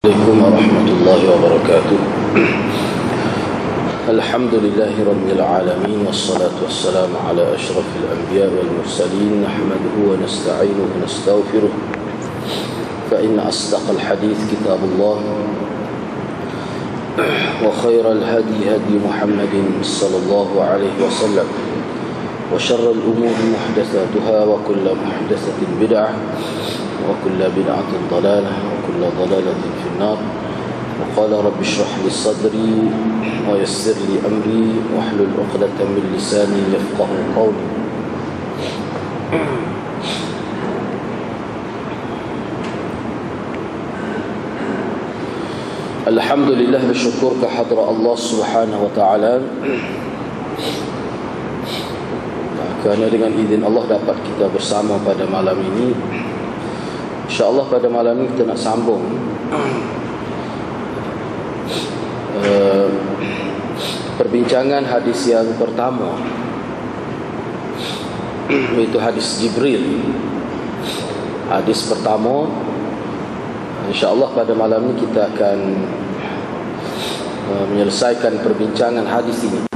Assalamualaikum warahmatullahi wabarakatuh. Alhamdulillahi rabbil alamin, wassalatu wassalamu ala asyrafil anbiya wal mursalin, nahmaduhu wa nasta'inuhu wa nastaghfiruh. Fa inna asdaqal hadits kitabullah wa khairal hadi hadi Muhammadin sallallahu alaihi wasallam wa syarral umuri muhdatsatuha wa kullu muhdatsatin bid'ah wa kullu bid'atin dhalalah wa kullu dhalalatin fin nar. وقال رب اشرح لي صدري ويسر لي أمري واحلل عقدة من لساني يفقه قولي. Alhamdulillah, bersyukur kehadrat Allah Subhanahu wa taala kerana dengan izin Allah dapat kita bersama pada malam ini. InsyaAllah pada malam ini kita nak sambung perbincangan hadis yang pertama, iaitu hadis Jibril. Hadis pertama, InsyaAllah pada malam ini kita akan menyelesaikan perbincangan hadis ini.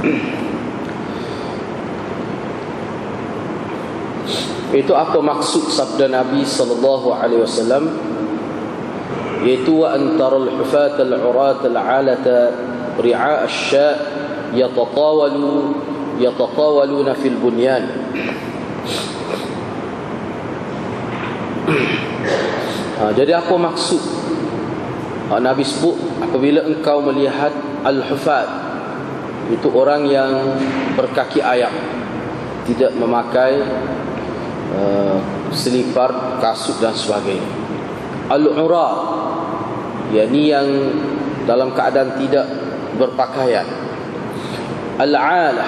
Itu apa maksud sabda Nabi sallallahu alaihi wasallam, yaitu wa antaral hufat al-urat al-alata ri'a asy-sya' yatatawaluna fil bunyan. Jadi apa maksud Nabi sebut apabila engkau melihat al-hufat, itu orang yang berkaki ayam, tidak memakai selipar, kasut dan sebagainya. Al-urat, yakni yang dalam keadaan tidak berpakaian. Al-alah,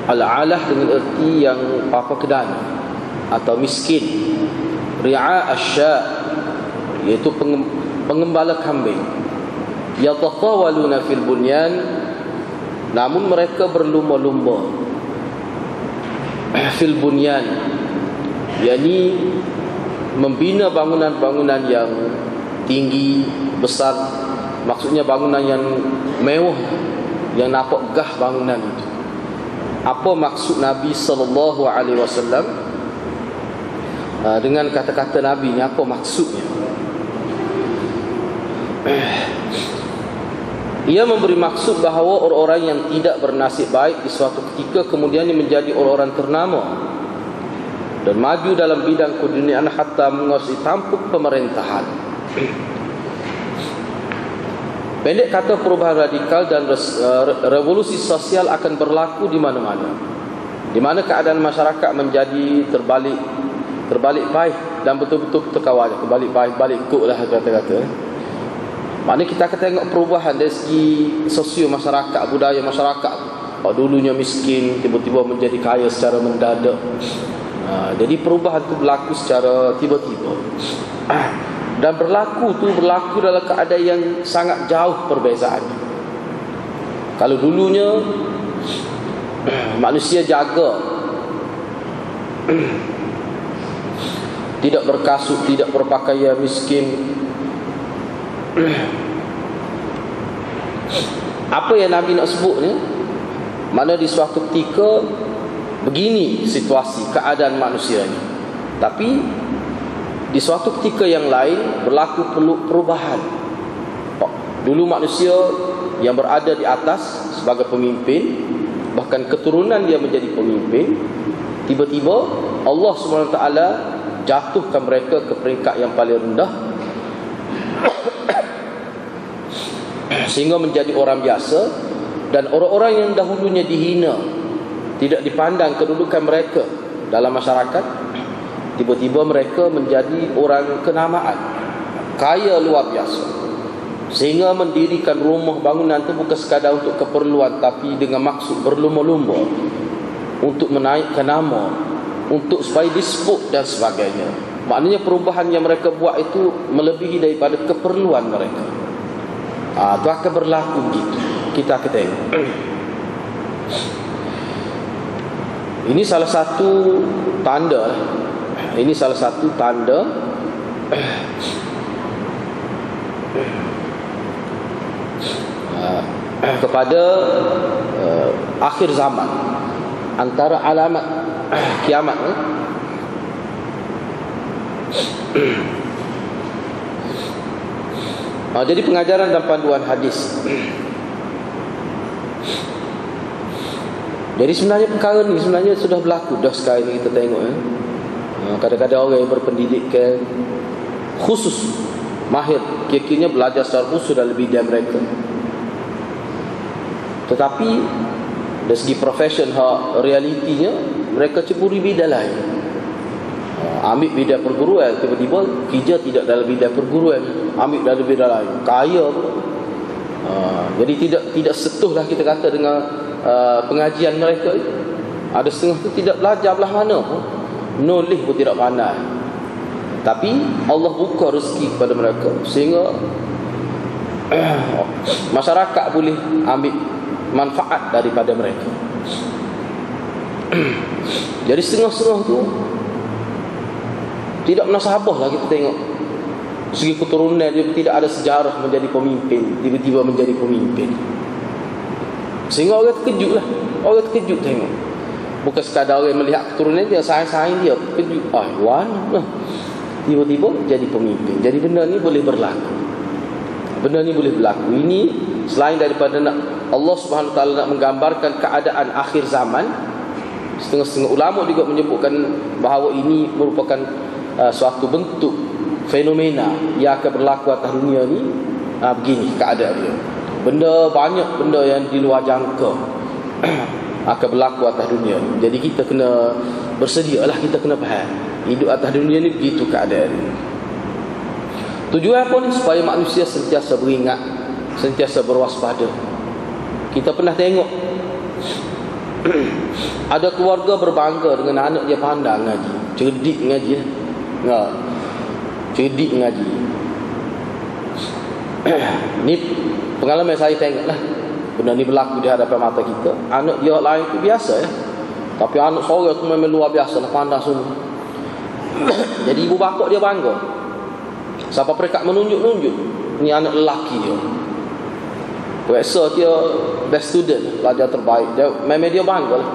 al-alah dengan erti yang papa kedana atau miskin. Ri'a asy-sya', iaitu pengembala kambing. Yatatawaluna fil bunyan, namun mereka berlumba-lumba fil bunyan, yakni membina bangunan-bangunan yang tinggi, besar. Maksudnya bangunan yang mewah, yang nampak gah bangunan itu. Apa maksud Nabi sallallahu alaihi wasallam dengan kata-kata Nabi ni? Apa maksudnya? Ia memberi maksud bahawa orang-orang yang tidak bernasib baik di suatu ketika kemudian menjadi orang-orang ternama dan maju dalam bidang keduniaan hatta menguasai tampuk pemerintahan. Pendek kata, perubahan radikal dan revolusi sosial akan berlaku di mana-mana, di mana keadaan masyarakat menjadi terbalik baik dan betul-betul terkawal, kebalik baik, balik kok lah kata-kata. Maknanya kita akan tengok perubahan dari segi sosio masyarakat, budaya masyarakat. Dulunya miskin, tiba-tiba menjadi kaya secara mendadak. Jadi perubahan itu berlaku secara tiba-tiba. Dan berlaku dalam keadaan yang sangat jauh perbezaannya. Kalau dulunya manusia jaga, tidak berkasut, tidak berpakaian, miskin, apa yang Nabi nak sebut ni, mana di suatu ketika begini situasi keadaan manusia ni, tapi di suatu ketika yang lain berlaku perubahan. Dulu manusia yang berada di atas sebagai pemimpin, bahkan keturunan dia menjadi pemimpin, tiba-tiba Allah SWT jatuhkan mereka ke peringkat yang paling rendah, sehingga menjadi orang biasa. Dan orang-orang yang dahulunya dihina, tidak dipandang kedudukan mereka dalam masyarakat, tiba-tiba mereka menjadi orang kenamaan, kaya luar biasa, sehingga mendirikan rumah bangunan itu bukan sekadar untuk keperluan, tapi dengan maksud berlumba-lumba untuk menaikkan nama, untuk supaya disebut dan sebagainya. Maknanya perubahan yang mereka buat itu melebihi daripada keperluan mereka. Itu akan berlaku begitu. Kita akan tengok. Ini salah satu tanda kepada akhir zaman. Antara alamat kiamat jadi pengajaran dan panduan hadis. Jadi sebenarnya perkara ni sebenarnya sudah berlaku dah sekarang ni kita tengok kadang-kadang orang yang berpendidikan khusus mahir kira-kiranya belajar secara khusus dalam bidang mereka, tetapi dari segi profession realitinya mereka ceburi bidang lain. Ambil bidang perguruan, tiba-tiba kerja tidak dalam bidang perguruan, ambil dalam bidang lain, kaya pun. Jadi tidak setuhlah kita kata dengan pengajian mereka. Ada setengah tu tidak belajar belah mana pun, nulis pun tidak pandai, tapi Allah buka rezeki kepada mereka sehingga masyarakat boleh ambil manfaat daripada mereka. Jadi setengah-setengah tu tidak menasabah lah kita tengok. Segi keturunan dia tidak ada sejarah menjadi pemimpin, tiba-tiba menjadi pemimpin. Sehingga orang terkejut lah. Orang terkejut tengok. Bukan sekadar orang melihat keturunan dia, saing-saing dia, terkejut. Wan, tiba-tiba jadi pemimpin. Jadi benda ni boleh berlaku. Benda ni boleh berlaku. Ini selain daripada Allah Subhanahu Wa Taala nak menggambarkan keadaan akhir zaman, setengah-setengah ulama juga menyebutkan bahawa ini merupakan suatu bentuk fenomena yang akan berlaku atas dunia ni. Begini keadaan dia. Banyak benda yang di luar jangka akan berlaku atas dunia ni. Jadi kita kena bersedialah, kita kena faham hidup atas dunia ni begitu keadaan ni. Tujuan apa ni? Supaya manusia sentiasa beringat, sentiasa berwaspada. Kita pernah tengok ada keluarga berbangga dengan anak dia pandai ngaji, cerdik ngaji. Cerdik ngaji. Ni pengalaman saya tengok lah. Benda ni berlaku di hadapan mata kita. Anak dia lain tu biasa ya, tapi anak seorang tu memang luar biasa lah, pandai semua. Jadi ibu bapa dia bangga. Siapa mereka menunjuk-nunjuk ni anak lelaki dia. Biasa dia best student, pelajar terbaik. Memang dia bangga lah.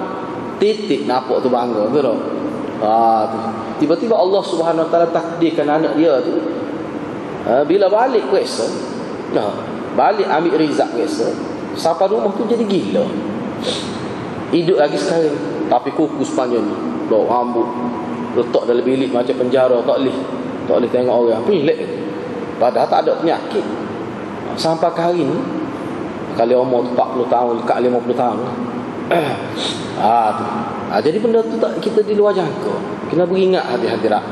Titik nampak tu bangga tu tau. Tiba-tiba Allah Subhanahu Wa Taala takdirkan anak dia tu bila balik kuasa, balik ambil rizak kuasa, sampai rumah tu jadi gila. Hidup lagi sekarang, tapi kukus panjang ni, bawa rambut, letak dalam bilik macam penjara, tak boleh tengok orang. Pelik. Padahal tak ada penyakit. Sampai ke hari ni, kali umur 40 tahun, dekat 50 tahun. Jadi benda tu tak, kita di luar jangka. Kena beringat hadirat.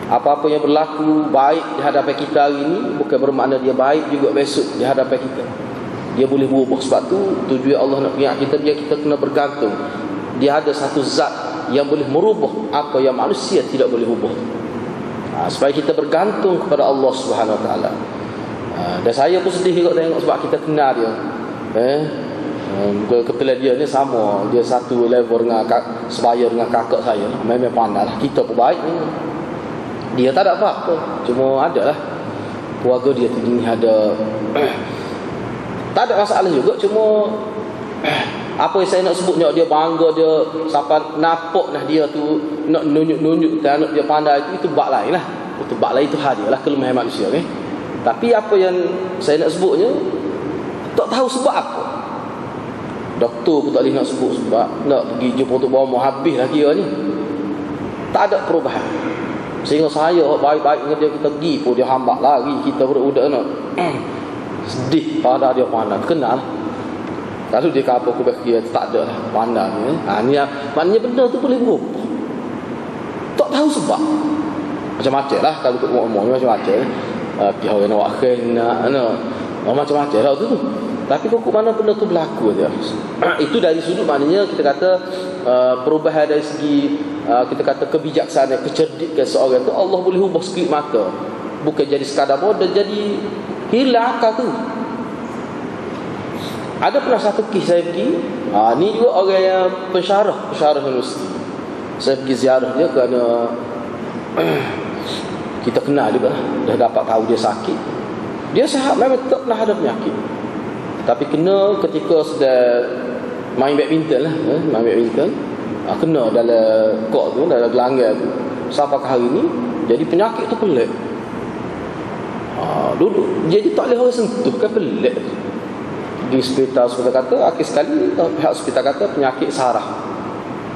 Apa-apa yang berlaku baik di hadapan kita hari ini bukan bermakna dia baik juga besok di hadapan kita. Dia boleh berubah. Sebab tu tujuan Allah nak peringat kita, biar kita kena bergantung. Dia ada satu zat yang boleh merubah apa yang manusia tidak boleh ubah. Supaya kita bergantung kepada Allah Subhanahu Wa Taala. Dan saya pun sedih juga tengok sebab kita kenal dia. Kebetulan dia ni sama, dia satu level dengan sebaya dengan kakak saya. Memang pandai lah. Kita pun baik ni. Dia tak ada apa-apa, cuma ada lah keluarga dia tu ni ada tak ada masalah juga. Cuma apa yang saya nak sebutnya, dia bangga, dia sampai nampak nah dia tu nak nunjuk-nunjuk anak dia pandai itu bab lain lah. Itu bab lain, itu hadiah lah, kelemahan manusia ni. Tapi apa yang saya nak sebutnya tak tahu sebab apa. Doktor pun tak boleh nak sebut sebab nak pergi jumpa untuk bawa habis lah kira ni. Tak ada perubahan. Sehingga saya baik-baik dengan dia, kita pergi pun dia hambak lagi. Kita budak-budak nak sedih pada dia pandai. Kenal. Kalau dia kata aku berkira tak ada lah pandai ni. Ni maknanya benda tu boleh berubah. Tak tahu sebab. Macam-macam lah kalau untuk umur-umur macam-macam. Pihak orang nak wakil macam-macam lah tu. Tapi kok mana benda tu berlaku dia. Itu dari sudut maknanya kita kata perubahan dari segi kita kata kebijaksanaan, kecerdikan seorang tu Allah boleh ubah sekelip mata. Bukan jadi sekadar bodoh, jadi hilang akal tu. Ada pernah satu kisah saya pergi, ni juga orang yang pensyarah universiti. Saya pergi ziarah dia kerana kita kenal juga, dah dapat tahu dia sakit. Dia sihat, memang tak pernah ada penyakit. Tapi kena ketika sudah main badminton lah, main badminton, kena dalam kok tu, dalam gelanggang tu, sampai ke hari ni jadi penyakit tu pelik. Duduk jadi tak boleh orang sentuh, kan pelik. Di hospital kata, akhir sekali pihak hospital kata penyakit saraf.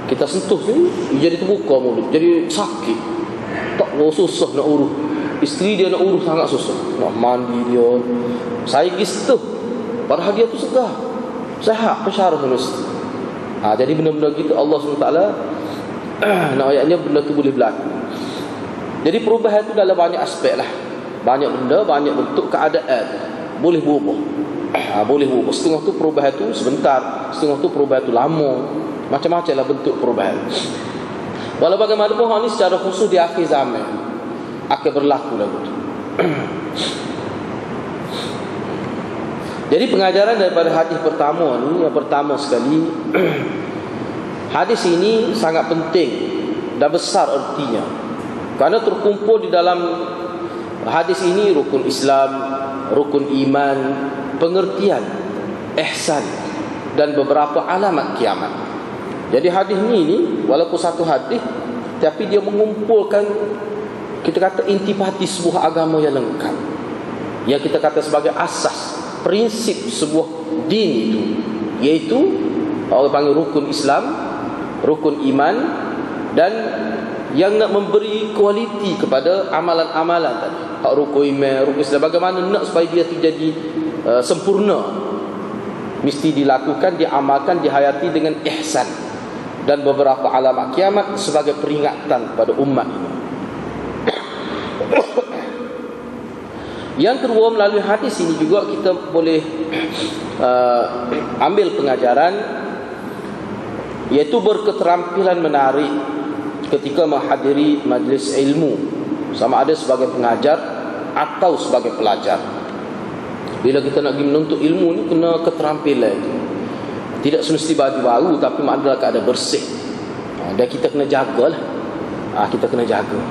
Kita sentuh ni jadi terbuka mulut, jadi sakit. Tak susah nak urus. Isteri dia nak urus sangat susah. Nak mandi dia. Saya pergi sentuh. Padahal dia tu segar, sehat, pensyarah mesti. Jadi benda-benda gitu Allah SWT nak ayatnya benda tu boleh berlaku. Jadi perubahan tu dalam banyak aspek lah. Banyak benda, banyak bentuk keadaan boleh berubah. Boleh berubah. Setengah tu perubahan tu sebentar, setengah tu perubahan tu lama. Macam-macam lah bentuk perubahan. Walau bagaimanapun hal ni secara khusus di akhir zaman akan berlaku lagu tu. Jadi pengajaran daripada hadis pertama ni, yang pertama sekali, hadis ini sangat penting dan besar artinya. Kerana terkumpul di dalam hadis ini rukun Islam, rukun iman, pengertian, ihsan dan beberapa alamat kiamat. Jadi hadis ni walaupun satu hadis, tapi dia mengumpulkan, kita kata, intipati sebuah agama yang lengkap, yang kita kata sebagai asas, prinsip sebuah din itu, iaitu orang panggil rukun Islam, rukun iman, dan yang nak memberi kualiti kepada amalan-amalan tadi. Rukun iman, rukun Islam, bagaimana nak supaya dia tu jadi sempurna, mesti dilakukan, diamalkan, dihayati dengan ihsan dan beberapa alamat kiamat sebagai peringatan kepada umat ini. Yang kedua, melalui hadis ini juga kita boleh ambil pengajaran, iaitu berketerampilan menarik ketika menghadiri majlis ilmu, sama ada sebagai pengajar atau sebagai pelajar. Bila kita nak pergi menuntut ilmu ni, kena keterampilan. Tidak semesti baju baru, tapi maknanya keadaan bersih. Dan kita kena jagalah. Kita kena jaga.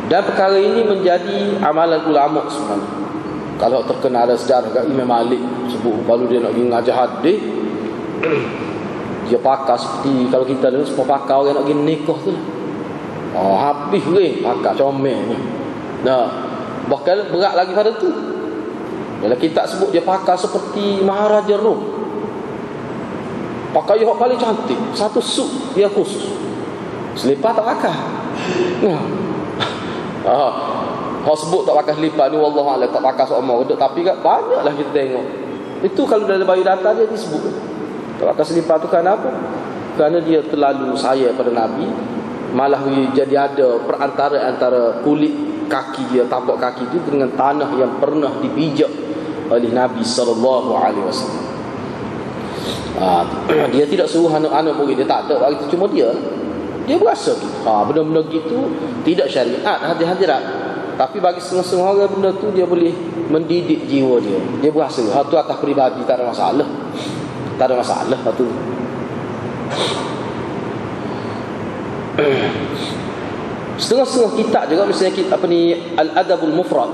Dan perkara ini menjadi amalan ulama sebenarnya. Kalau terkena ada sejarah kat Imam Malik sebut, kalau dia nak pergi mengajar hadis, dia pakar seperti kalau kita ni semua pakar orang nak pergi nikah tu. Habis weh pakar comel ni. Bahkan berat lagi pada tu. Dalam kitab sebut dia pakar seperti Maharaja Rom. Pakai yang paling cantik, satu suit yang khusus. Selipar tak pakai. Hak sebut tak pakai selipar ni, wallahualam tak pakai seumur hidup, tapi kan banyaklah kita tengok. Itu kalau dalam bayu data dia disebut. Tak pakai selipar tu kerana apa? Kerana dia terlalu sayang pada Nabi. Malah jadi ada perantara antara kulit kaki dia, tapak kaki itu dengan tanah yang pernah dipijak oleh Nabi SAW. Dia tidak suruh anak-anak murid dia, tak ada waktu itu, cuma dia berasa gitu. Benda-benda gitu tidak syariat hadirat, tapi bagi setengah-setengah orang benda tu dia boleh mendidik jiwa dia. Dia berasa hal tu atas peribadi, tak ada masalah. Tak ada masalah hal tu. Setengah-setengah kitab juga, misalnya kitab apa ni, Al-Adabul Mufrad,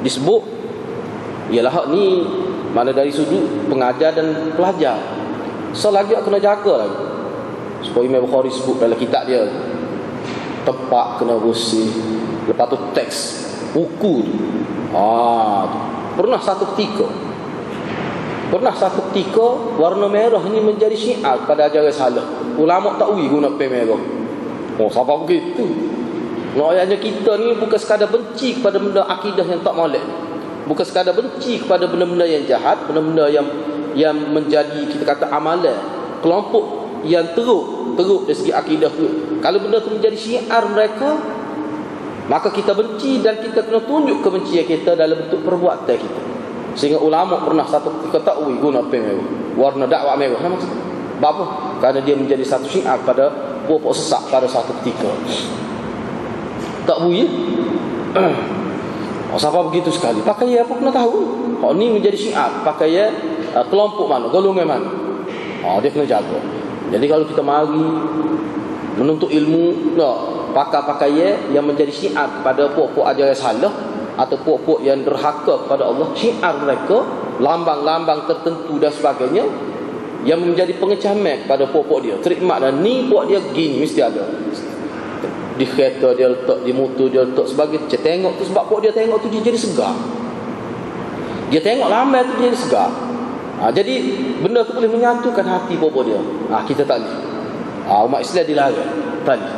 disebut ialah hak ni mana dari sudut pengajar dan pelajar. Selagi kena jaga lagi. Supaya Imam Bukhari sebut dalam kitab dia, tempat kena bersih, lepas tu teks buku tu. Pernah satu ketika warna merah ini menjadi syiar pada ajaran salah. Ulama tak ui guna pen merah. Siapa begitu? Ayatnya kita ni bukan sekadar benci kepada benda akidah yang tak molek, bukan sekadar benci kepada benda-benda yang jahat, benda-benda yang menjadi, kita kata, amalan kelompok yang teruk dari segi akidah tu. Kalau benda tu menjadi syiar mereka, maka kita benci, dan kita kena tunjuk kebencian kita dalam bentuk perbuatan kita. Sehingga ulama pernah satu ketahui guna pen merah, warna dakwah merah. Apa? Kerana dia menjadi satu syiar pada pokok sesak pada satu ketika. Tak boleh. Siapa begitu sekali? Pakaian apa kena tahu? Ni menjadi syiar. Pakaian kelompok mana, golongan mana. Dia kena jaga. Jadi kalau kita mari menuntut ilmu, pakar-pakar yang menjadi syiar kepada puak-puak ajaran salah atau puak-puak yang derhaka kepada Allah, syiar mereka, lambang-lambang tertentu dan sebagainya yang menjadi pengecaman kepada puak-puak dia. Terikmat dan ni puak dia gini mesti ada. Di kereta dia letak, di motor dia letak sebagai tengok tu, sebab puak dia tengok tu dia jadi segar. Dia tengok lambai tu dia jadi segar. Jadi benda tu boleh menyatukan hati puak-puak dia. Kita tak boleh. Umat Islam dilarang. Tak boleh.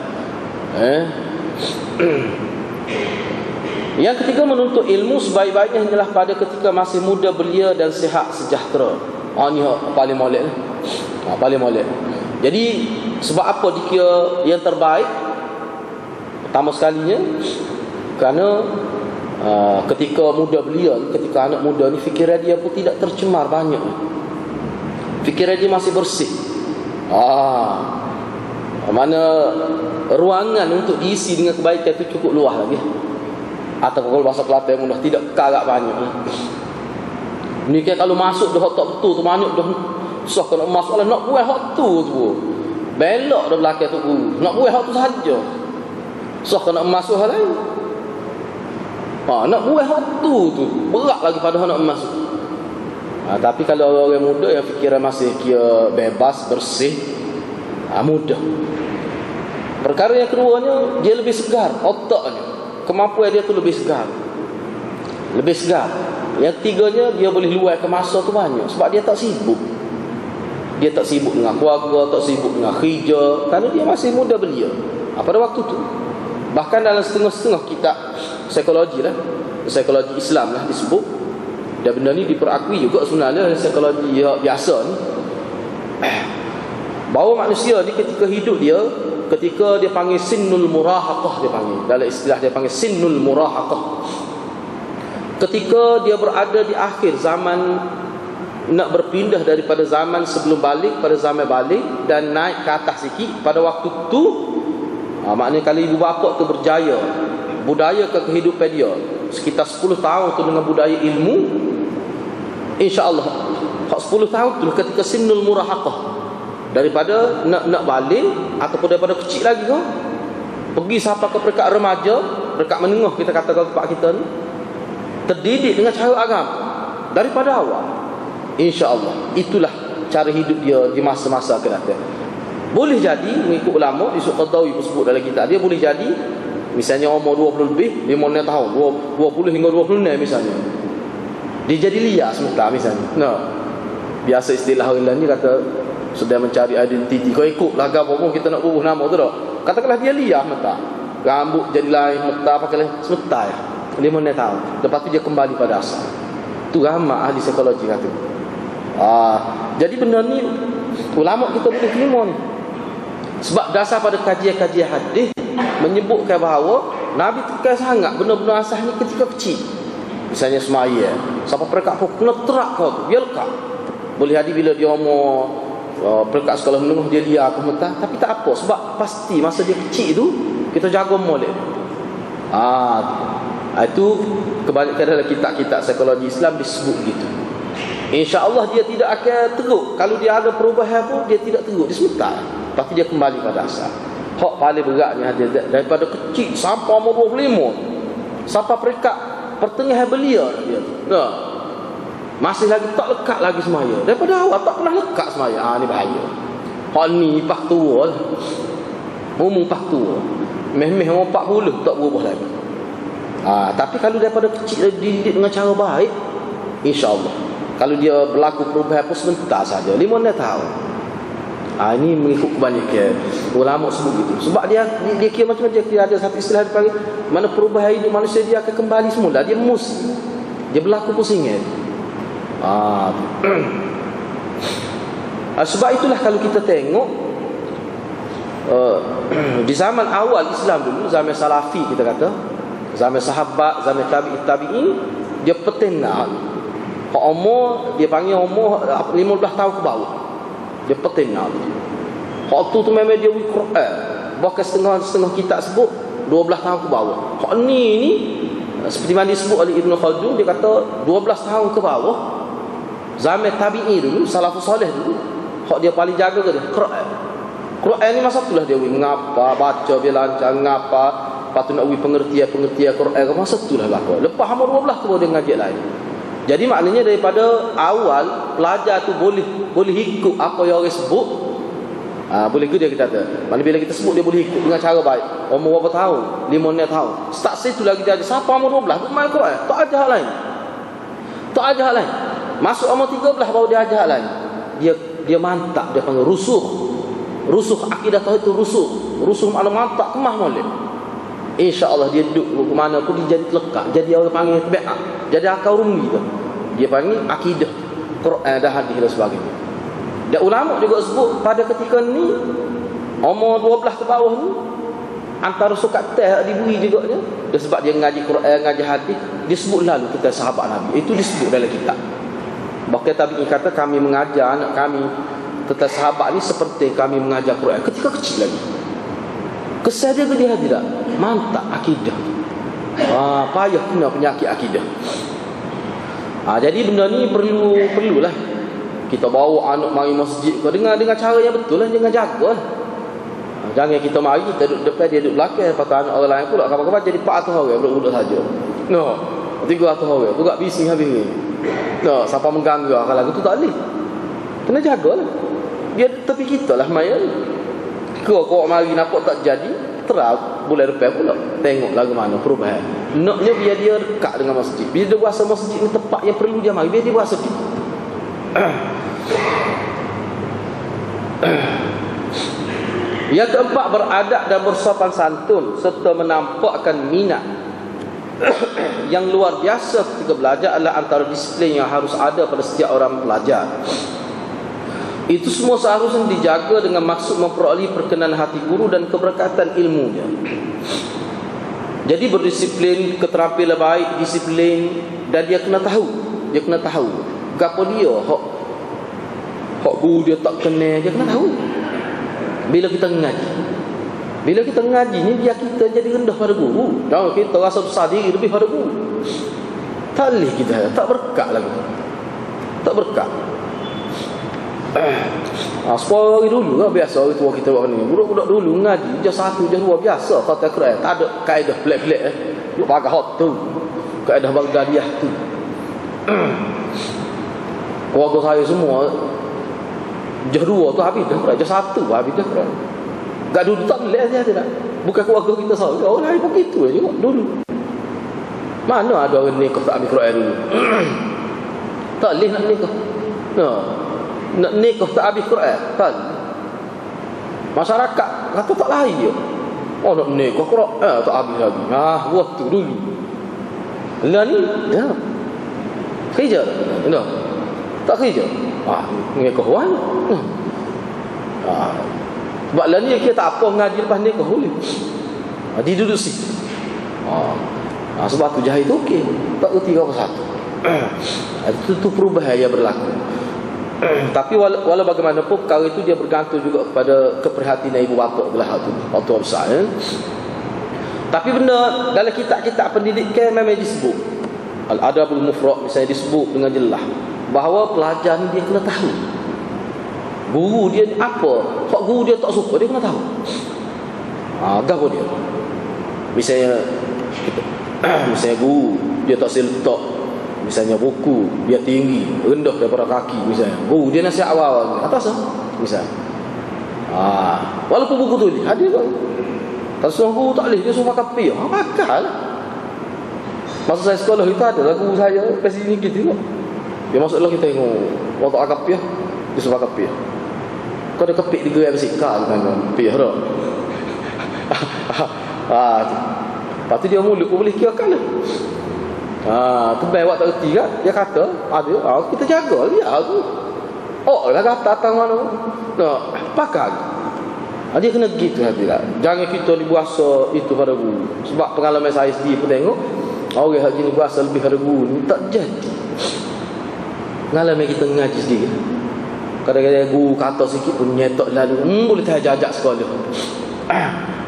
Yang ketiga, menuntut ilmu sebaik-baiknya hanyalah pada ketika masih muda, belia dan sihat sejahtera. Ni paling molek. Paling molek. Jadi sebab apa dikira yang terbaik? Pertama sekalinya kerana ketika muda belia, ketika anak muda ni, fikiran dia pun tidak tercemar banyak. Fikiran dia masih bersih. Mana ruangan untuk diisi dengan kebaikan itu cukup luas lagi. Atau kalau bahasa Kelantan mudah, tidak karak banyak. Ni kan kalau masuk dah tak betul tu, banyak dah susah kena masuk lah, nak buat hak tu. Belok dah belakang tu guru. Nak buat hak tu saja. Susah kena masuk hal lain. Nak buat hak tu berat lagi pada nak masuk. Tapi kalau orang muda yang fikiran masih kira bebas, bersih, mudah. Perkara yang keduanya, dia lebih segar otaknya. Kemampuan dia tu lebih segar. Lebih segar. Yang tiganya, dia boleh luangkan masa tu banyak sebab dia tak sibuk. Dia tak sibuk dengan keluarga, tak sibuk dengan kerja, kerana dia masih muda belia pada waktu tu. Bahkan dalam setengah-setengah kitab psikologi lah, psikologi Islam lah disebut, dan benda ni diperakui juga sebenarnya psikologi biasa ni, bahawa manusia ni ketika hidup dia, ketika dia panggil sinnul murahaqah, dia panggil, dalam istilah dia panggil sinnul murahaqah, ketika dia berada di akhir zaman, nak berpindah daripada zaman sebelum balik pada zaman balik dan naik ke atas sikit pada waktu tu, maknanya kalau ibu bapa tu berjaya budaya ke kehidupan dia sekitar 10 tahun tu dengan budaya ilmu, insya-Allah 10 tahun tu ketika sinnul murahaqah, daripada nak balik ataupun daripada kecil lagi kau pergi sampai ke peringkat remaja, peringkat menengah kita katakan tempat kita ni, terdidik dengan cara agama daripada awal, insya-Allah itulah cara hidup dia di masa-masa akan datang. Boleh jadi mengikut ulama di Suq Qadawi sebut dalam kitab dia, boleh jadi misalnya umur 20 lebih, 5 tahun, 20 hingga 26 misalnya, dia jadi liar sementara misalnya. Biasa istilah orang lain ni kata sedang mencari identiti. Kau ikut laga apa pun kita nak ubah nama tu tak? Katakanlah dia liar sementara, rambut jadi lain, mata pakai lain sementara 5 tahun, lepas tu dia kembali pada asal. Tu ramai ahli psikologi kata. Jadi benda ni ulama kita boleh terima ni, sebab dasar pada kajian-kajian hadis menyebutkan bahawa Nabi tekan sangat benda-benda asas ni ketika kecil. Misalnya semaya, sampai perekat pun kena terak kau tu, dia lekat. Boleh jadi bila dia umur perekat sekolah menengah dia liar ke mentah, tapi tak apa, sebab pasti masa dia kecil tu kita jaga molek. Itu kebalikan dalam kitab-kitab psikologi Islam disebut gitu. InsyaAllah dia tidak akan teruk. Kalau dia ada perubahan pun dia tidak teruk, dia sebentar, pasti dia kembali pada asal. Hak paling beratnya dia daripada kecil sampai umur 25, sampai peringkat pertengahan belia dia. Masih lagi tak lekat lagi semaya. Daripada awal tak pernah lekat semaya. Ni bahaya. Hak ni pah tua lah. Umur pah tua. Meh-meh umur 40 tak berubah lagi. Tapi kalau daripada kecil dididik dengan cara baik, insya-Allah kalau dia berlaku perubahan pun sebentar saja, 5 tahun. Ini mengikut kebanyakan ulama sebut gitu. Sebab dia kira macam dia kira ada satu istilah dipanggil mana perubahan hidup manusia dia akan kembali semula. Dia dia berlaku pusingan. Sebab itulah kalau kita tengok di zaman awal Islam dulu, zaman Salafi kita kata, zaman sahabat, zaman tabi'in, dia petenang. Umur dia panggil umur 15 tahun ke bawah, dia petenang. Waktu tu memang dia Quran, bahkan setengah kitab sebut 12 tahun ke bawah. Hak ni seperti mana disebut oleh Ibn Khaldun, dia kata 12 tahun ke bawah, zaman tabi'i dulu, salafus soleh dulu, hak dia paling jaga ke dia Quran. Quran ni masa itulah dia ngapa baca dia lancar ngapa, lepas tu nak pengertian Quran masa itulah berlaku. Lepas hamba 12 tu baru dia ngaji lain. Jadi maknanya daripada awal pelajar tu boleh ikut apa yang orang sebut. Boleh ke dia kata. Mana bila kita sebut dia boleh ikut dengan cara baik. Umur berapa tahun? 5 tahun. Start situ lagi dia ajar. Siapa umur 12 tu main Quran. Tak ajar lain. Tak ajar lain. Masuk umur 13 baru dia ajar lain. Dia mantap, dia panggil rusuh. Rusuh akidah tauhid itu rusuh makna mantap kemah molek. InsyaAllah dia duduk ke mana pun dia jadi terlekat. Jadi orang panggil tabi'ah. Jadi akal rumi tu. Dia panggil akidah Quran dan hadis dan sebagainya. Dan ulama juga sebut pada ketika ni umur 12 ke bawah ni antara sukat teh dibui juga dia. Dia sebab dia ngaji Quran, ngaji hadis, dia sebut lalu kita sahabat Nabi. Itu disebut dalam kitab. Bahkan tabi'in kata kami mengajar anak kami tentang sahabat ni seperti kami mengajar Quran ketika kecil lagi. Kesal dia ke dia tidak? Mantap akidah. Payah kena penyakit akidah. Jadi benda ni perlulah kita bawa anak mari masjid ke dengan cara yang betul lah, jangan jaga lah. Jangan kita mari kita duduk depan dia duduk belakang, lepas tu anak orang lain pula kapan-kapan jadi 400 orang budak-budak saja. 300 orang buka bising habis ni. Siapa mengganggu kalau tu tak boleh. Kena jagalah. Dia tepi kita lah main. Kau mari nampak tak jadi, terang bulan depan pula. Tengok lagu mana perubahan. Naknya biar dia dekat dengan masjid. Bila dia berasa masjid ni tempat yang perlu dia mari, biar dia berasa pergi. Yang keempat, beradab dan bersopan santun serta menampakkan minat yang luar biasa ketika belajar adalah antara disiplin yang harus ada pada setiap orang pelajar. Itu semua seharusnya dijaga dengan maksud memperoleh perkenan hati guru dan keberkatan ilmunya. Jadi berdisiplin, keterampilan baik, disiplin, dan dia kena tahu. Dia kena tahu gapo dia hak guru dia tak kenal, dia kena tahu. Bila kita ngaji ni biar kita jadi rendah pada guru. Jangan kita rasa besar diri lebih pada guru. Tak boleh kita, tak berkat lagi. Tak berkat. Sepuluh hari dulu kan biasa orang tua kita buat ni. Budak-budak dulu ngaji je satu je dua biasa kata Quran. Tak ada kaedah pelik-pelik Duk pakai hot tu. Kaedah Baghdadiyah tu. Keluarga saya semua je dua tu habis dah Quran. Je satu habis dah Quran. Gak dulu tak boleh dia tak. Bukan keluarga kita sahaja. Orang lain pun gitu je dulu. Mana ada orang nikah tak ambil Quran dulu. Tak boleh nak nikah. Nak nikah tak habis Quran kan. Masyarakat kata tak lain je. Nak nikah Quran tak habis lagi. Waktu dulu. Lah ni kerja tak kerja. Nikah wan. Sebab lah ni kita tak apa ngaji lepas nikah boleh. Dia duduk situ. Sebab tu jahit tu okey. Tak kerti apa satu. Itu perubahan yang berlaku. Tapi walau bagaimanapun perkara itu dia bergantung juga kepada keprihatinan ibu bapa belah tu waktu besar Tapi benda dalam kitab-kitab pendidikan memang disebut Al-Adabul Mufrad misalnya disebut dengan jelas bahawa pelajar ni dia kena tahu guru dia ni apa. Hak guru dia tak suka dia kena tahu. Gapo dia. Misalnya guru dia tak letak misalnya buku dia tinggi rendah daripada kaki misalnya. Dia nasihat awal atas misalnya. Walaupun buku tu hadir kan. Tak suruh guru tak boleh dia suruh pakai pi. Pakai lah. Masa saya sekolah kita ada lah guru saya presiden kita tengok. Dia masuk lah kita tengok waktu pakai pi dia suruh pakai pi. Kau ada kepik 3 yang bersikal kan pi dah. Lepas tu dia mulut pun boleh kira kan lah. Tu baik waktu tak kerti kan. Dia kata kita jaga dia tu. Lah kata atas mana. Pakai. Dia kena gitu hati lah. Jangan kita dibuasa itu pada guru. Sebab pengalaman saya sendiri pun tengok orang yang jenis buasa lebih pada guru ni tak jadi. Pengalaman kita ngaji sendiri. Kadang-kadang guru kata sikit pun nyetok lalu. Boleh terjajak sekolah.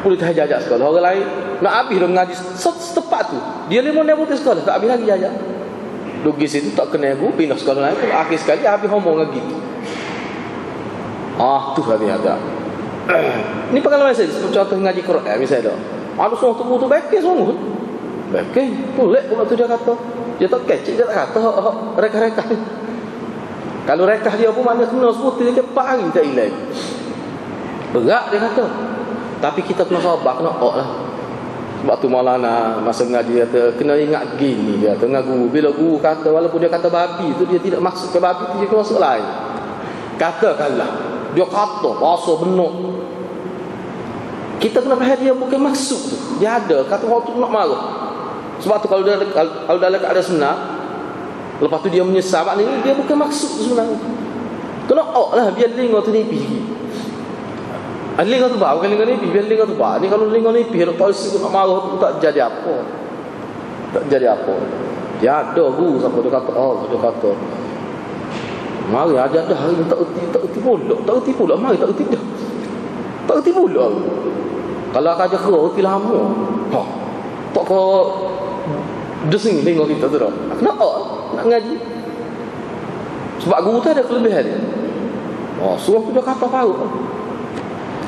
Boleh terjajak sekolah. Orang lain nak habis dah mengaji setepat tu. Dia 5 tahun putih sekolah tak habis lagi jajak. Lugis itu tak kena guru pindah sekolah lain pun akhir sekali habis ngomong lagi. Tu habis agak. Ini pengalaman saya, contoh ngaji Quran misalnya. Ada seorang tubuh tu bekeh semua. Bekeh, boleh waktu dia kata. Dia tak kecil, dia tak kata reka-reka. Kalau reka dia pun mana kena sebut dia cepat hari tak hilang. Berat dia kata. Tapi kita kena sabar, kena lah. Sebab tu Maulana masa ngaji kata kena ingat gini dia tengah guru. Bila guru kata walaupun dia kata babi tu dia tidak maksud ke babi tu, dia kena maksud lain. Katakanlah dia kata bahasa benar. Kita kena faham dia bukan maksud tu. Dia ada kata waktu nak marah. Sebab tu kalau dalam keadaan sebenar, lepas tu dia menyesal, maknanya dia bukan maksud sebenarnya. Kena lah biar lingkau tu nipi. Lingkau tu bukan lingkau nipi, biar lingkau tu ni kalau lingkau nipi nak polisi nak marah tu tak jadi apa. Tak jadi apa. Dia ada guru siapa dia kata, dia kata mari ajar dah hari ni tak erti pula, mari tak erti dah. Tak erti pula. Kalau akan ajar kau erti lama. Tak kau desing tengok kita tu dah. Kenapa nak ngaji? Sebab guru tu ada kelebihan dia. Suruh tu dia kata tahu.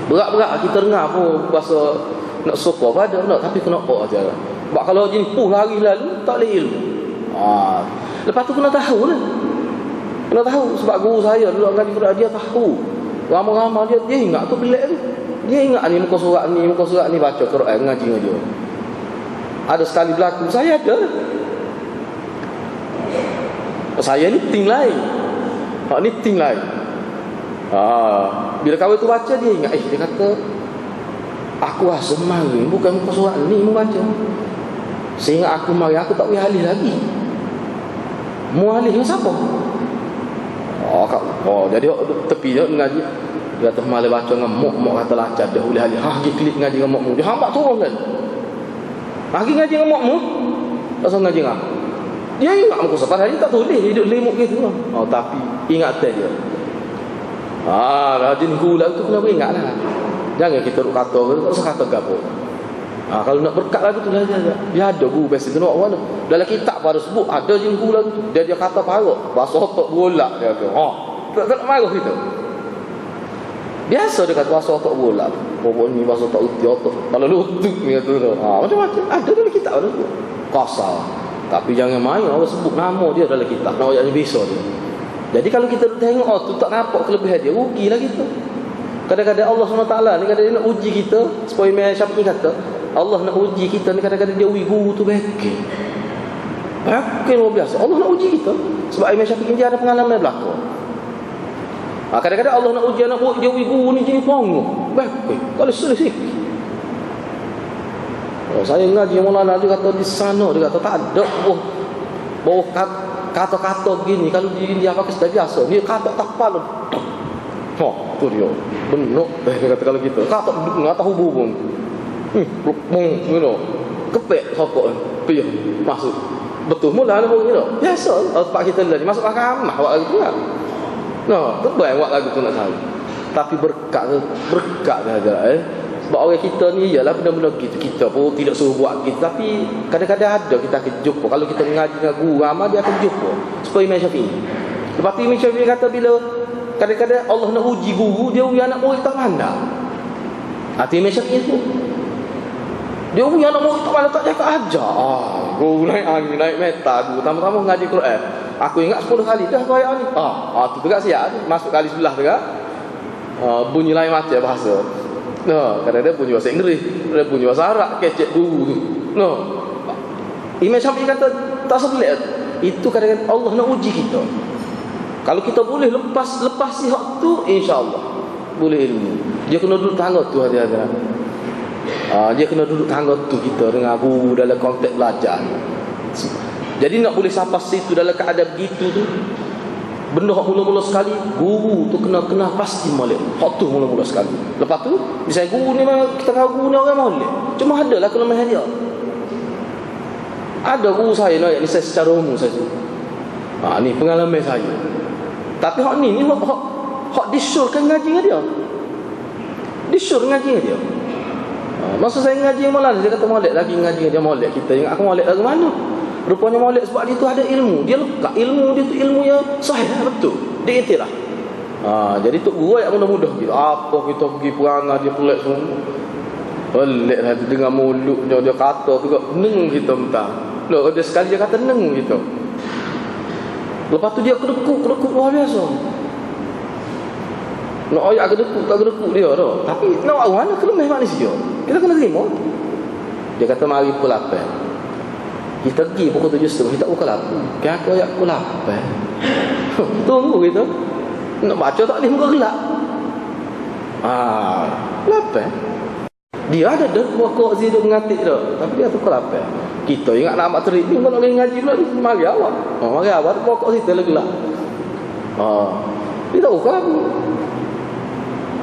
Berat-berat kita dengar pun bahasa nak sokor pada nak, tapi kena aja. Sebab kalau jenis hari lalu tak boleh ilmu. Lepas tu kena tahu lah. Kena tahu sebab guru saya dulu ngaji Quran dia tahu. Ramai-ramai dia ingat tu pelik tu. Dia ingat ni muka surat ni baca Quran ngaji. Ada sekali berlaku saya ada. Saya ni ting lain. Ni ting lain. Bila kawan tu baca dia ingat dia kata aku rasa mari bukan muka surat ni mu baca. Sehingga aku mari aku tak boleh alih lagi. Mu alih dengan siapa? Jadi tepi dia ngaji. Dia kata malah baca dengan mok kata lancar dah boleh alih. Pergi klik ngaji dengan mokmu. Dia hambak turun kan. Pergi ngaji dengan mokmu. Tak usah ngaji dengan. Dia ingat muka surat hari tak boleh hidup lemuk gitu. Tapi ingat dia. Rajin gula tu kena ingat lah. Jangan kita duk kata, tak usah kata gapo. Kalau nak berkat lagu tu dia ada guru biasa kena buat mana. Dalam kitab pada sebut ada je guru lagu tu. Dia kata parok, bahasa otak bolak dia kata. Tak marah kita. Biasa dia kata bahasa otak bolak. Pokok ni bahasa otak uti otak. Kalau lutut ni kata tu. Macam-macam ada dalam kitab ada tu. Kasar. Tapi jangan main orang sebut nama dia dalam kitab. Nak ayat bisa dia. Jadi kalau kita tengok tu tak nampak kelebihan dia, rugilah kita. Kadang-kadang Allah SWT ni kadang-kadang nak uji kita. Supaya Imam Syafi'i kata Allah nak uji kita ni kadang-kadang dia uji guru tu bekeh luar biasa. Allah nak uji kita. Sebab Imam Syafi'i dia ada pengalaman belakang. Kadang-kadang Allah nak uji anak dia uji guru ni jenis pongo bekeh. Kalau selisih saya ngaji Maulana dia kata di sana dia kata tak ada bawa kata-kata begini. Kalau di India Pakistan biasa dia kata tapal. Tu dia benar dia kata kalau kita kata enggak tahu hubung kepek sokok piye masuk betul mula lah gitu biasa tempat kita lah masuk mahkamah buat lagu tu kan terbaik buat lagu tu nak tahu. Tapi berkat dia sebab orang kita ni ialah benda-benda gitu. Kita pun tidak suruh buat gitu, tapi kadang-kadang ada kita akan jumpa. Kalau kita mengaji dengan guru ramai dia akan jumpa. Seperti Imam Syafi'i. Lepas tu Imam Syafi'i kata bila kadang-kadang Allah nak uji guru, dia uji anak murid tak pandang. Hati Imam Syafi'i tu dia uji anak murid tak pandang, tak cakap ajar. Guru naik angin, naik meta guru. Tama-tama ngaji Quran. Aku ingat 10 kali dah ayat ni. Tu tegak siap masuk kali sebelah tegak. Bunyi lain macam bahasa. Kadang-kadang bunyi bahasa Inggeris, kadang bunyi bahasa Arab, kecek guru tu. Imam Syafi'i kata tak sebelah. Itu kadang-kadang Allah nak uji kita. Kalau kita boleh lepas sihat tu, insya-Allah boleh ilmu. Dia kena duduk tangga tu hati-hati. Dia kena duduk tangga tu kita dengan guru dalam konteks belajar. Jadi nak boleh sampai situ dalam keadaan begitu tu, benda hak mula-mula sekali guru tu kena pasti molek. Hak tu mula-mula sekali. Lepas tu misalnya guru ni kita tahu guru ni orang molek. Cuma adalah kelemahan dia. Ada guru saya ni saya secara umum saja. Ni pengalaman saya. Tapi hak ni hak disyurkan ngaji dengan dia. Disyur ngaji dengan dia. Masa saya ngaji dengan Maulana dia kata molek lagi ngaji dengan dia molek. Kita ingat aku molek lagi mana? Rupanya molek sebab dia tu ada ilmu. Dia lekat ilmu dia tu ilmu yang sahih betul. Dia iktiraf. Jadi tok guru yang mudah-mudah gitu. Apa kita pergi perangai dia pelik semua. Pelik lah dengan mulutnya dia kata juga neng kita mentang. Loh dia sekali dia kata neng gitu. Lepas tu dia kedekuk luar biasa. Nak ayak kedekuk dia tu. Tapi nak awak nak kelemah manusia. Kita kena terima. Dia kata mari pukul 8. Kita pergi pukul 7.30 kita pukul 8. Kan aku ayak pukul 8. Tunggu gitu. Nak baca tak boleh muka gelap. 8. Dia ada dah pokok ziduk mengatik dah. Tapi dia pukul 8. Kita ingat nak amat terik ni, kalau nak ngaji pula ni, mari awak. Mari awak pokok situ lah gelap. Dia tahu kan?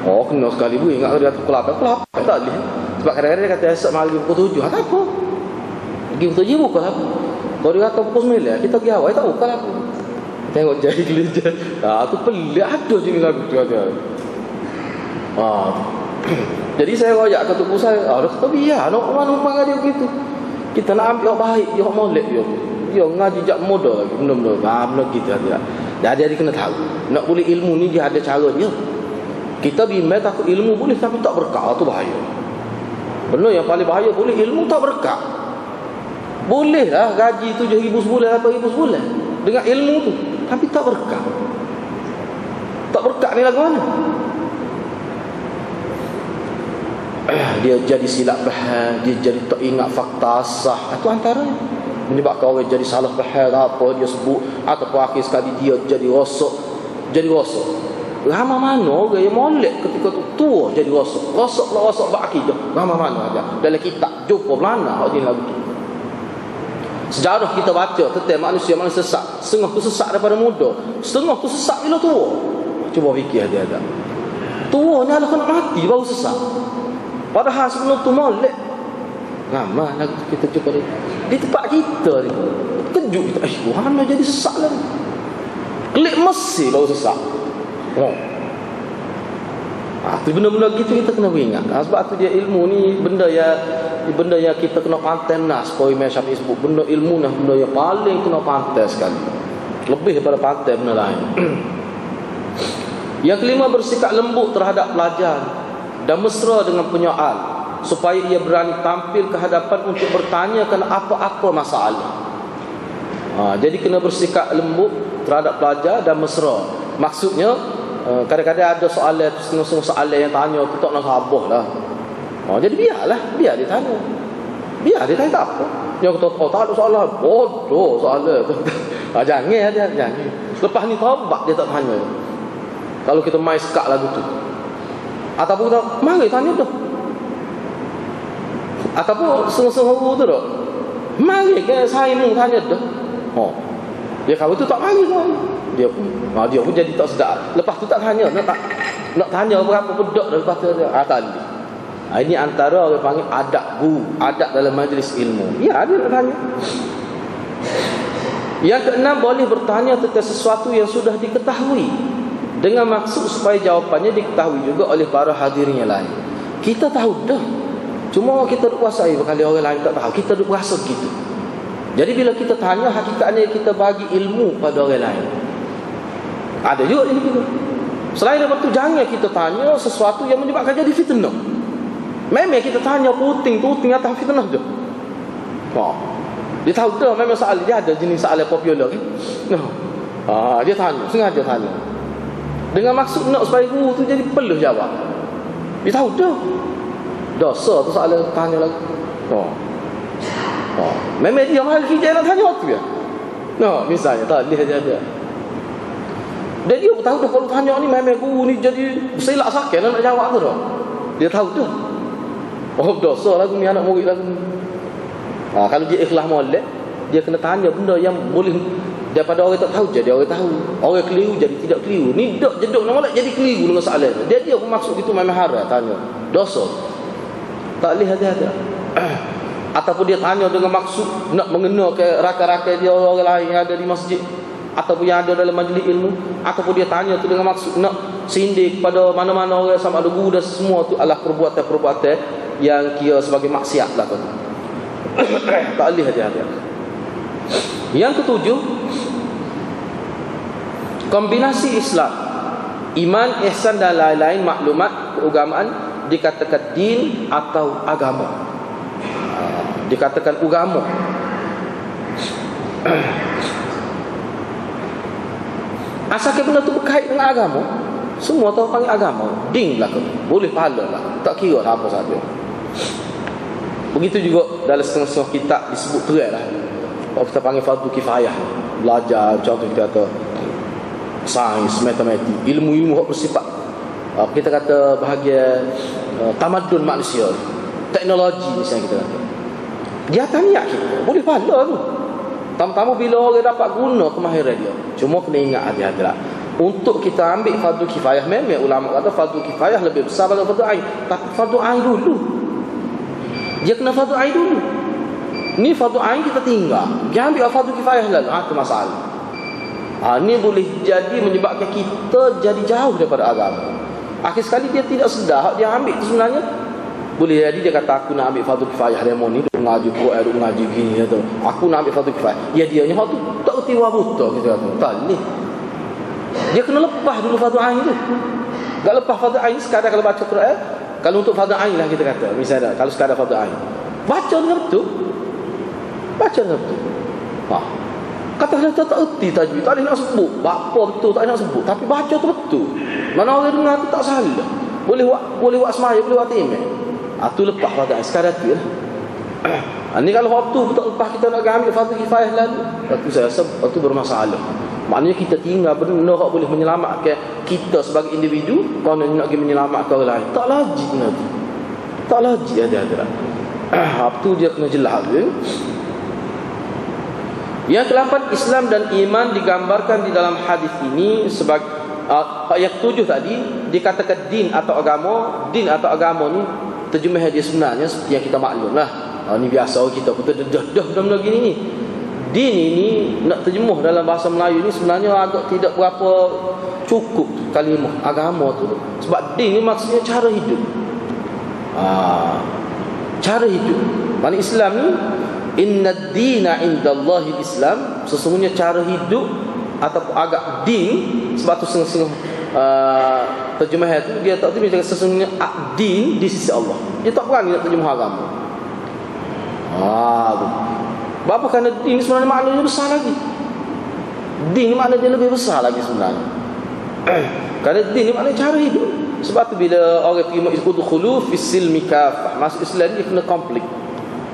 Kena sekali pun ingat dia pukul 8. Pukul 8 tak boleh. Sebab kadang-kadang dia kata esok mari pukul 7. Tak apa. Pergi pukul 7 pukul 8. Kalau dia kata pukul 9, kita pergi awal, tak pukul 8. Tengok jari gelejar. Tu pelik ada je lagu tu ada. Jadi saya royak ke tubuh saya. Dia kata biar nak mana dia begitu. Kita nak ambil yang baik, yang molek dia. Dia ngaji jak muda lagi. Benda-benda. Benda kita tidak. Jadi dia kena tahu. Nak boleh ilmu ni dia ada cara dia. Kita bimbang takut ilmu boleh tapi tak berkah tu bahaya. Benda yang paling bahaya boleh ilmu tak berkah. Boleh lah gaji 7,000 sebulan, 8,000 sebulan dengan ilmu tu. Tapi tak berkah. Tak berkah ni lagu mana? Dia jadi silap faham, dia jadi tak ingat fakta sah. Itu antaranya menyebabkan orang jadi salah faham apa dia sebut, ataupun akhir sekali dia jadi rosak. Lama mana orang yang molek ketika tu tua jadi rosak bak akidah. Lama mana aja dalam kitab jumpa mana dia lagu tu. Sejarah kita baca tentang manusia sesat. Setengah tu sesat daripada muda, setengah tu sesat bila tua. Cuba fikir dia ada. Tua ni adalah kena mati baru sesat. Padahal sebelum tu molek. Ramai lagu kita jumpa dia. Di tempat kita ni. Kejut kita. Mana jadi sesat lah. Klik Mesir baru sesat. Tu benda-benda gitu kita kena ingat. Sebab tu dia ilmu ni benda yang kita kena pantai nas. Kalau Imam Syafi'i sebut benda ilmu ni benda yang paling kena pantai sekali. Lebih daripada pantai benda lain. Yang kelima, bersikap lembut terhadap pelajar dan mesra dengan penyoal supaya ia berani tampil ke hadapan untuk bertanya kena apa-apa masalah. Jadi kena bersikap lembut terhadap pelajar dan mesra. Maksudnya kadang-kadang ada soalan tu, setengah-setengah soalan yang tanya tu tak nak sabar lah. Jadi biar dia tanya. Biar dia tanya tak apa. Yang kata tak ada soalan, bodoh soalan tu. Jangan dia. Lepas ni taubat dia tak tanya. Kalau kita main sekak lagu tu, ataupun kita mari tanya dah. Ataupun setengah-setengah tu dah, mari ke saya mau tanya dah. Dia kalau tu tak mari kan. Dia pun jadi tak sedap. Lepas tu tak tanya, nak tanya berapa budak dah lepas tu tadi. Ini antara orang panggil adab guru, adab dalam majlis ilmu. Ya, dia nak tanya. Yang keenam, boleh bertanya tentang sesuatu yang sudah diketahui dengan maksud supaya jawapannya diketahui juga oleh para hadirin yang lain. Kita tahu dah, cuma kita duk kuasai berkali orang lain tak tahu. Kita duk rasa gitu. Jadi bila kita tanya, hakikatnya kita bagi ilmu pada orang lain. Ada juga ini gitu. Selain daripada itu, jangan kita tanya sesuatu yang menyebabkan jadi fitnah. Memang kita tanya puting atas fitnah je. Dia tahu dah memang soalan dia ada jenis soalan popular kan. Dia tanya, sengaja tanya. Dengan maksud nak supaya guru tu jadi peluh jawab. Dia tahu dah. Dosa tu soalan tanya lagi. Memang dia mahal kerja nak tanya waktu ya. Misalnya tak dia. Dan dia tahu dah kalau tanya ni memang guru ni jadi silap sakit nak jawab tu dah. Dia tahu dah. Dosa lagu ni anak murid lagu ni. Kalau dia ikhlas molek, dia kena tanya benda yang boleh daripada orang tak tahu jadi orang tahu. Orang keliru jadi tidak keliru. Ni dak jeduk nak molek jadi keliru dengan soalan. Dia pun maksud gitu memang haram tanya. Dosa. Tak boleh ada. Ataupun dia tanya dengan maksud nak mengena ke rakan-rakan dia orang lain yang ada di masjid, ataupun yang ada dalam majlis ilmu, ataupun dia tanya tu dengan maksud nak sindir kepada mana-mana orang sama ada guru dan semua tu adalah perbuatan-perbuatan yang kira sebagai maksiat lah tu. Tak boleh hati-hati. Yang ketujuh, kombinasi Islam Iman, ihsan dan lain-lain maklumat keagamaan dikatakan din atau agama. Dikatakan agama. Asalkan benda tu berkait dengan agama, semua tahu panggil agama. Din lah, boleh pahala lah, tak kira lah apa saja. Begitu juga dalam setengah-setengah kitab disebut terai lah. Kalau kita panggil fardu kifayah, belajar contoh kita kata sains, matematik, ilmu-ilmu yang bersifat kita kata bahagian tamadun manusia, teknologi misalnya kita kata. Dia tanya kita, boleh pahala tu. Tamu-tamu bila orang dapat guna kemahiran dia. Cuma kena ingat hati-hati. Untuk kita ambil fardu kifayah, memang ulama kata fardu kifayah lebih besar daripada fardu ain. Tapi fardu ain dulu. Dia kena fardu ain dulu. Ni fardu ain kita tinggal. Dia ambil fardu kifayah lalu. Itu masalah. Ini boleh jadi menyebabkan kita jadi jauh daripada agama. Akhir sekali dia tidak sedar dia ambil itu sebenarnya. Boleh jadi dia kata aku nak ambil fardu kifayah demo ni, duk mengaji Quran, duk mengaji gini tu. Aku nak ambil fardu kifayah. Ya dia hak tu tak erti wa buta kita kata. Tak ni. Dia kena lepas dulu fardu ain tu. Tak lepas fardu ain sekadar kalau baca Quran, kalau untuk fardu ain lah kita kata. Misalnya kalau sekadar fardu ain. Baca dengan betul. Baca dengan betul. Kata-kata tak erti tajwid, tak boleh nak sebut. Apa betul tak boleh nak sebut, tapi baca tu betul. Mana orang dengar tu tak salah. Boleh buat semaya, boleh buat timeh. Tu lepas fardu ain sekadar tu lah. Ni kalau waktu tak lepas kita nak ambil fardu kifayah lalu, tu saya rasa itu bermasalah. Maknanya kita tinggal benda yang boleh menyelamatkan kita sebagai individu, kalau nak pergi menyelamatkan orang lain. Tak logik nanti. Tak logik ada. Tu dia kena jelas tu. Yang ke-8, Islam dan iman digambarkan di dalam hadis ini sebagai yang ke-7 tadi dikatakan din atau agama. Din atau agama ni terjemah dia sebenarnya seperti yang kita maklumlah. Ni biasa kita pun dah benda gini ni. Din ini nak terjemuh dalam bahasa Melayu ni sebenarnya agak tidak berapa cukup kalimah agama tu. Sebab din ni maksudnya cara hidup. Cara hidup. Maksudnya Islam ni Inna dina indallahi Islam, sesungguhnya cara hidup ataupun agak din. Sebab tu setengah-setengah terjemah itu dia tak terjemah sesungguhnya din di sisi Allah. Dia tak berani nak terjemah agama. Bapa kerana din sebenarnya maknanya besar lagi. Din makna dia lebih besar lagi sebenarnya. Kerana din maknanya cara hidup. Sebab tu bila orang pergi udkhulu fis silmi kafah, masuk Islam dia kena komplit,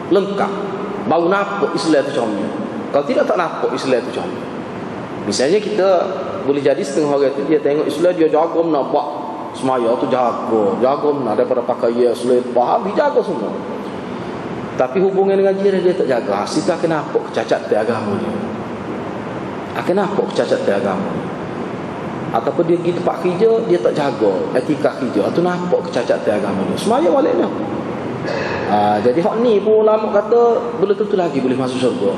lengkap. Baru nampak Islam itu comel. Kalau tidak tak nampak Islam itu comel. Misalnya kita boleh jadi setengah orang itu dia tengok Islam, dia jaga nak buat semaya tu jaga nak daripada pakai selipah dia jaga semua. Tapi hubungan dengan jiran dia tak jaga. Situ akan nampak kecacatan agama dia. Akan nampak kecacatan agama dia. Ataupun dia pergi tempat kerja dia tak jaga etika kerja, itu nampak kecacatan agama dia. Semaya baliknya. Jadi hak ni pun ulama kata belum tentu lagi boleh masuk syurga.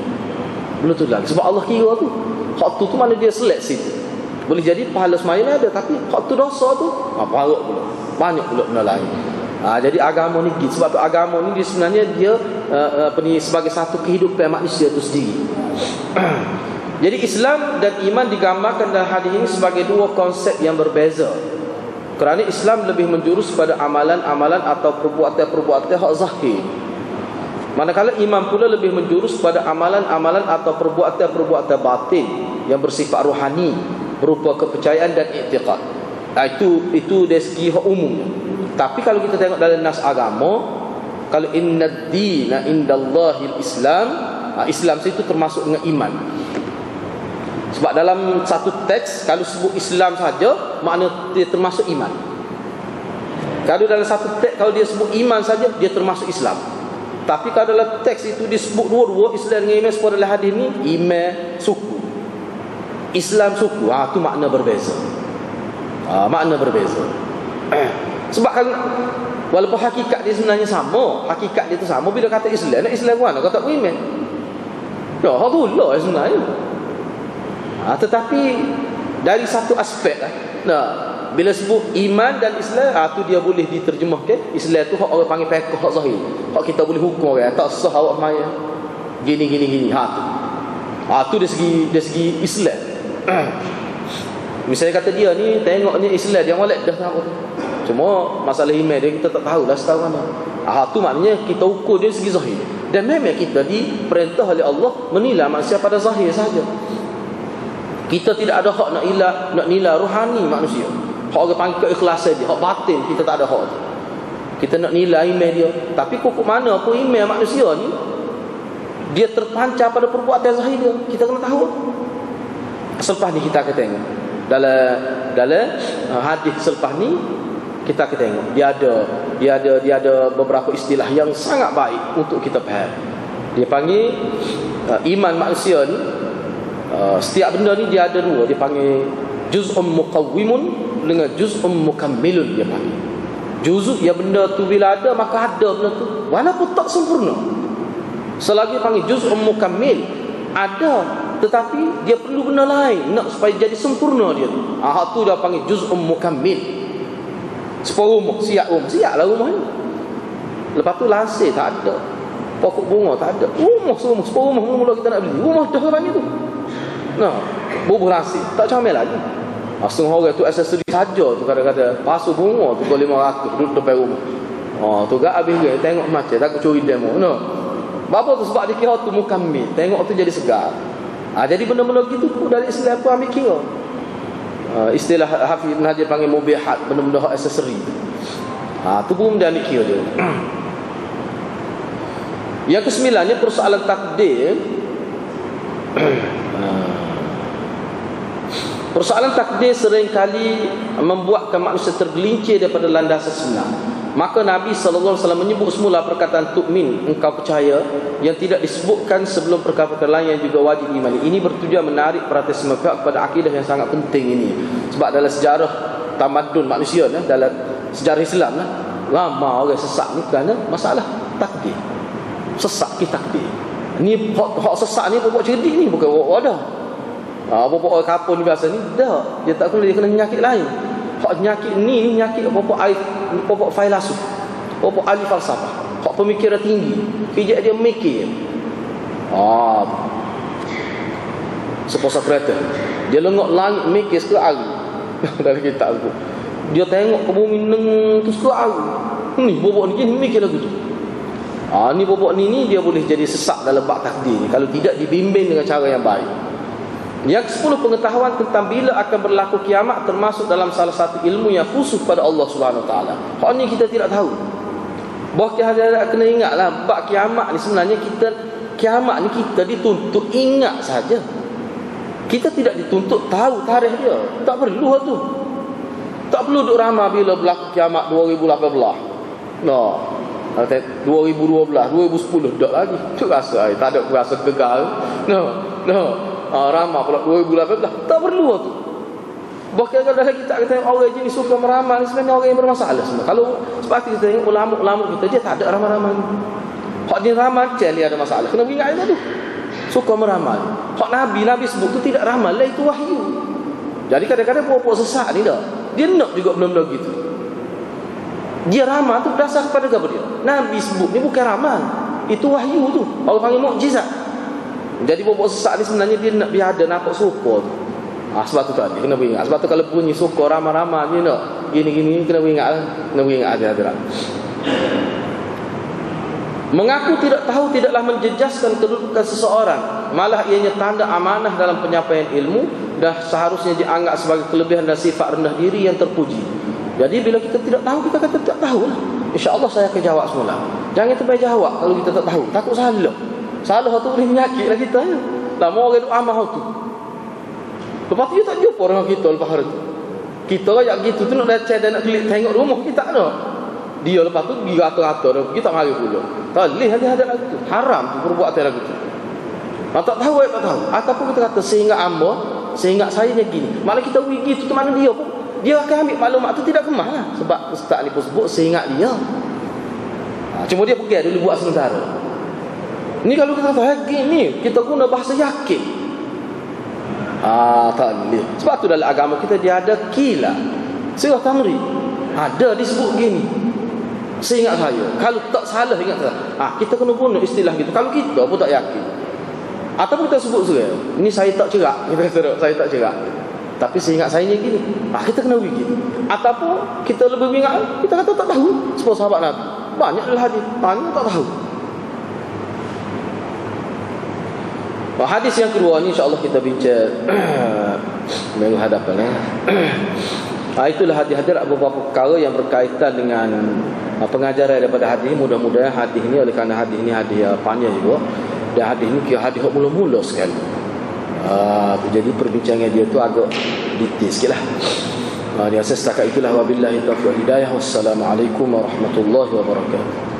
Belum tentu lagi. Sebab Allah kira tu. Hak tu mana dia select situ. Boleh jadi pahala semaya ni ada, tapi hak tu dosa tu parah pula. Banyak pula benda lain. Jadi agama ni gitu. Sebab tu agama ni dia sebenarnya dia sebagai satu kehidupan manusia tu sendiri. Jadi Islam dan iman digambarkan dalam hadis ini sebagai dua konsep yang berbeza. Kerana Islam lebih menjurus pada amalan-amalan atau perbuatan-perbuatan hak zahir. Manakala iman pula lebih menjurus pada amalan-amalan atau perbuatan-perbuatan batin yang bersifat rohani, berupa kepercayaan dan i'tiqad. Itu dari segi hak umumnya. Tapi kalau kita tengok dalam nas agama, kalau innad dina indallahil Islam, Islam itu termasuk dengan iman. Sebab dalam satu teks kalau sebut Islam saja, makna dia termasuk iman. Kalau dalam satu teks kalau dia sebut iman saja, dia termasuk Islam. Tapi kalau dalam teks itu disebut dua-dua Islam dengan iman, seperti dalam hadis ni, iman suku, Islam suku, itu makna berbeza. Makna berbeza. Sebab kalau walaupun hakikat dia sebenarnya sama, hakikat dia tu sama, bila kata Islam, nak Islam mana kata iman. Hak tu lah sebenarnya. Tetapi dari satu aspek bila sebut iman dan Islam, tu dia boleh diterjemahkan. Islam tu hak orang panggil fiqh, hak zahir. Hak kita boleh hukum orang, tak sah awak maya gini. Tu dari segi Islam. Misalnya kata dia ni, tengok ni Islam dia molek dah apa tu. Cuma masalah email dia kita tak tahulah setahu mana. Tu maknanya kita ukur dia segi zahir. Dan memang kita diperintah oleh Allah menilai manusia pada zahir saja. Kita tidak ada hak nak nilai rohani manusia. Hak orang panggil keikhlasan dia, hak batin kita tak ada hak tu. Kita nak nilai email dia. Tapi kok mana pun email manusia ni, dia terpancar pada perbuatan zahir dia. Kita kena tahu. Selepas ni kita akan tengok dalam hadis selepas ni kita akan tengok dia ada beberapa istilah yang sangat baik untuk kita faham. Dia panggil iman manusia ni, setiap benda ni dia ada dua. Dia panggil juz'un muqawwimun dengan juz'un mukammilun. Dia panggil juz' ya, benda tu bila ada maka ada benda tu walaupun tak sempurna. Selagi panggil juz'un mukammil, ada tetapi dia perlu benda lain nak supaya jadi sempurna dia tu. Tu dia panggil juz'un mukammil. Separuh rumah, siaplah rumah ni. Lepas tu lasir tak ada, pokok bunga tak ada, rumah semua, separuh rumah mula-mula kita nak beli, rumah dah panggil tu. Bubuh lasir, tak comel lagi. Setengah orang tu aksesori saja tu, kadang-kadang pasu bunga tu kau 500 duduk depan rumah. Tu gak habis dia tengok macam takut curi demo. Bapa tu sebab dia kira tu mukammil, tengok tu jadi segar. Jadi benda-benda gitu tu dari Islam pun ambil kira. Istilah Hafiz Ibn Hajar panggil mubihat, benda-benda aksesori. Tu pun dia ambil kira dia. Yang kesembilannya persoalan takdir. Persoalan takdir seringkali membuatkan manusia tergelincir daripada landasan sunnah. Maka Nabi SAW menyebut semula perkataan tu'min, engkau percaya, yang tidak disebutkan sebelum perkara-perkara lain yang juga wajib diimani. Ini bertujuan menarik perhatian semua pihak kepada akidah yang sangat penting ini. Sebab dalam sejarah tamadun manusia, dalam sejarah Islam, lama orang sesak ni kerana masalah takdir. Sesak ke takdir. Ni hak sesak ni buat cerdik ni, bukan wadah. Apa-apa orang kapun ni biasa ni, dah. Dia tak kena, dia kena penyakit lain. Hak penyakit ni penyakit apa-apa filsuf, apa ahli falsafah, hak pemikiran tinggi. Pijak dia mikir. Seposa kereta. Dia lengok langit mikir sekali. Dari kitab tu. Dia tengok ke bumi neng tu sekali. Ni bobok ni mikir lagu tu. Ni bobok ni dia boleh jadi sesak dalam bab takdir ni kalau tidak dibimbing dengan cara yang baik. Yang 10 pengetahuan tentang bila akan berlaku kiamat termasuk dalam salah satu ilmu yang khusus pada Allah Subhanahu Wa Taala. Hak ni kita tidak tahu. Bahawa kita kena ingatlah bab kiamat ni sebenarnya kiamat ni kita dituntut ingat saja. Kita tidak dituntut tahu tarikh dia. Tak perlu tu. Tak perlu duk ramal bila berlaku kiamat 2018. 2012, 2010 dak lagi. Tu rasa tak ada rasa gegar. Ramal pula 2018 tak perlu tu. Bahkan kalau dalam kita kata orang jenis suka meramal ni sebenarnya orang yang bermasalah semua. Kalau seperti kita tengok ulama-ulama kita, dia tak ada ramal-ramal. Hak dia ramal dia ada masalah. Kena ingat itu tu. Suka meramal. Hak Nabi sebut tu tidak ramal lah, itu wahyu. Jadi kadang-kadang puak-puak sesak ni dah. Dia nak juga benda-benda gitu. Dia ramal tu berdasar kepada apa dia? Nabi sebut ni bukan ramal. Itu wahyu tu. Orang panggil mukjizat. Jadi bobok sesak ni sebenarnya dia nak biar ada nampak serupa tu. Sebab tu tadi kena ingat. Sebab tu kalau bunyi suka ramai-ramai ni nak gini-gini kena ingat. Kena ingat ada. Mengaku tidak tahu tidaklah menjejaskan kedudukan seseorang. Malah ianya tanda amanah dalam penyampaian ilmu dan seharusnya dianggap sebagai kelebihan dan sifat rendah diri yang terpuji. Jadi bila kita tidak tahu, kita kata tak tahulah. InsyaAllah saya akan jawab semula. Jangan terbaik jawab kalau kita tak tahu. Takut salah. Salah tu boleh menyakit lah kita. Lama orang duk amal tu. Lepas tu dia tak jumpa dengan kita lepas hari tu. Kita kayak gitu tu nak baca dan nak klik tengok rumah kita tak ada. Dia lepas tu pergi rata-rata dah. Kita tak mari pula. Tak boleh ada lagu tu. Haram tu perbuatan lagu tu. Tak tahu tak tahu. Ataupun kita kata sehingga amba, sehingga saya ni gini. Malah kita pergi gitu tu mana dia pun. Dia akan ambil maklumat tu tidak kemah lah. Sebab ustaz ni pun sebut sehingga dia. Cuma dia pergi dulu buat sementara. Ni kalau kita kata gini, kita guna bahasa yakin. Tak boleh. Sebab tu dalam agama kita dia ada kila. Surah Tamri. Ada disebut gini. Seingat saya. Kalau tak salah ingat saya. Kita kena guna istilah gitu. Kalau kita pun tak yakin. Ataupun kita sebut surah. Ini saya tak cerak. Kita kata saya tak cerak. tapi seingat saya gini. Kita kena begini. Ataupun kita lebih ingat, kita kata tak tahu. Sebab sahabat Nabi banyak dalam hadis, tak tahu. Hadis yang kedua ni insya-Allah kita bincang minggu hadapan. Itulah hadis-hadis beberapa perkara yang berkaitan dengan pengajaran daripada hadis ini. Mudah-mudahan hadis ini, oleh kerana hadis ini hadis panjang juga, dan hadis ini kira hadis mula-mula sekali. Jadi perbincangan dia tu agak detail sikitlah. Dia setakat itulah, wabillahi taufiq wal hidayah. Wassalamualaikum warahmatullahi wabarakatuh.